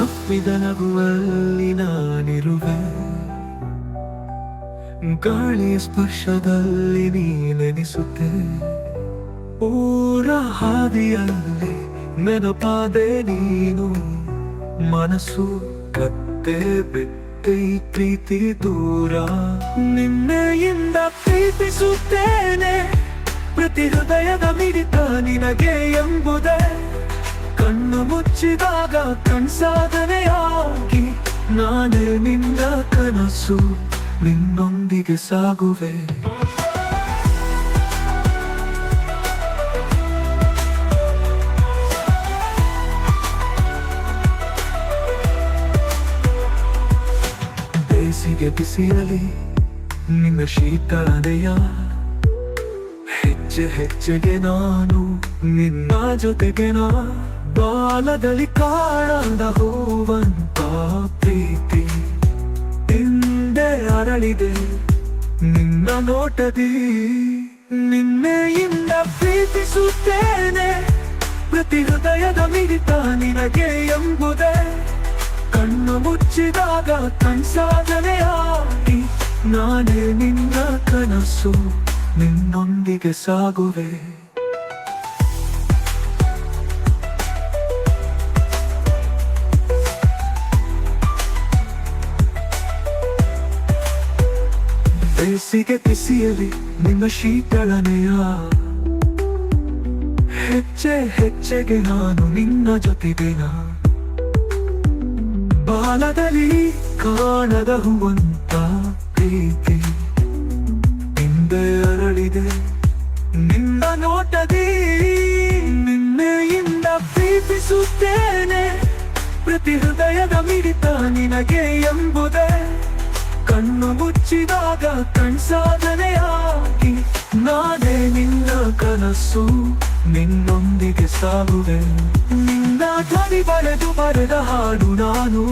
ತಪ್ಪಿದ ನಗುವಲ್ಲಿ ನಾನಿರುವೆ, ಗಾಳಿಯ ಸ್ಪರ್ಶದಲ್ಲಿ ನೀನೆನಿಸುತ್ತೆ. ಊರ ಹಾದಿಯಲ್ಲಿ ನೆನಪಾದೆ ನೀನು, ಮನಸ್ಸು ಕತ್ತೆ ಬಿಟ್ಟೆ ಈ ಪ್ರೀತಿ ದೂರ. ನಿನ್ನೆಯಿಂದ ಪ್ರೀತಿಸುತ್ತೇನೆ, ಪ್ರತಿ ಹೃದಯದ ಮಿಡಿತ ನಿನಗೆ ಎಂಬುದೇ. ಕಣ್ಣು ಮುಚ್ಚಿದಾಗ ಕಣ್ಸಾಧನೆಯಾಗಿ ನಾನೇ ನಿನ್ನ ಕನಸು, ನಿನ್ನೊಂದಿಗೆ ಸಾಗುವೆ. ಬೇಸಿಗೆ ಬಿಸಿಯಲಿ ನಿನ್ನ ಶೀತಳನೆಯ, ಹೆಜ್ಜೆ ಹೆಜ್ಜೆಗೆ ನಾನು ನಿನ್ನ ಜೊತೆಗೆ ನಾ. ಬಾಲದಲ್ಲಿ ಕಾಣದ ಹೂವಂತ ಪ್ರೀತಿ ಹಿಂದೆ ಅರಳಿದೆ ನಿನ್ನ ನೋಟದಿ. ನಿನ್ನೆಯಿಂದ ಪ್ರೀತಿಸುತ್ತೇನೆ, ಪ್ರತಿ ಹೃದಯದ ಮಿಡಿತ ನಿನಗೆ ಎಂಬುದೇ. ಕಣ್ಣು ಮುಚ್ಚಿದಾಗ ಕಣ್ಸಾಧನೆಯಾಗಿ ನಾನೇ ನಿನ್ನ ಕನಸು, ನಿನ್ನೊಂದಿಗೆ ಸಾಗುವೆ. ಬೇಸಿಗೆ ಬಿಸಿಯಲಿ ನಿನ್ನ ಶೀತಳನೆಯ, ಹೆಜ್ಜೆ ಹೆಜ್ಜೆಗೆ ನಾನು ನಿನ್ನ ಜೊತೆಗೆ ನಾ. ಬಾಲದಲ್ಲಿ ಕಾಣದ ಹೂವಂತ ಪ್ರೀತಿ ಹಿಂದೆ ಅರಳಿದೆ ನಿನ್ನ ನೋಟದಿ. ನಿನ್ನೆಯಿಂದ ಪ್ರೀತಿಸುತ್ತೇನೆ, ಪ್ರತಿ ಹೃದಯದ ಮಿಡಿತ ನಿನಗೆ ಎಂಬುದೇ. ಕಣ್ಣು ಮುಚ್ಚಿದಾಗ ಕಣ್ಸಾಧನೆಯಾಗಿ ನಾನೇ ನಿನ್ನ ಕನಸು, ನಿನ್ನೊಂದಿಗೆ ಸಾಗುವೆ. ನಿನ್ನ ಧ್ವನಿ ಬರೆದ ಹಾಡು ನಾನು,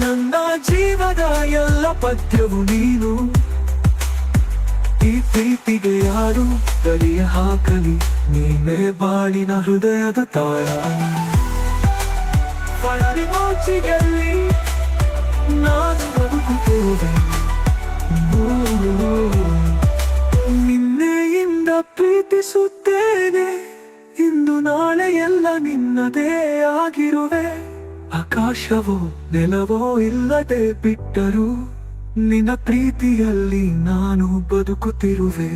ನನ್ನ ಜೀವದ ಎಲ್ಲ ಪದ್ಯವು ನೀನು. ಈ ಪ್ರೀತಿಗೆ ಯಾರು ಗಡಿಯ ಹಾಕಲಿ, ನೀನೇ ಬಾಳಿನ ಹೃದಯದ ತಾಳ. ಮೋಚಿಗೆಲ್ಲಿ ನಾನು ಬದುಕುತ್ತೇವೆ. ನಿನ್ನೆಯಿಂದ ಪ್ರೀತಿಸುತ್ತೇನೆ, ಇಂದು ನಾಳೆ ಎಲ್ಲ ನಿನ್ನದೇ ಆಗಿರುವೆ. ಆಕಾಶವೋ ನೆಲವೋ ಇಲ್ಲದೆ ಬಿಟ್ಟರು, ನಿನ್ನ ಪ್ರೀತಿಯಲ್ಲಿ ನಾನು ಬದುಕುತ್ತಿರುವೆ.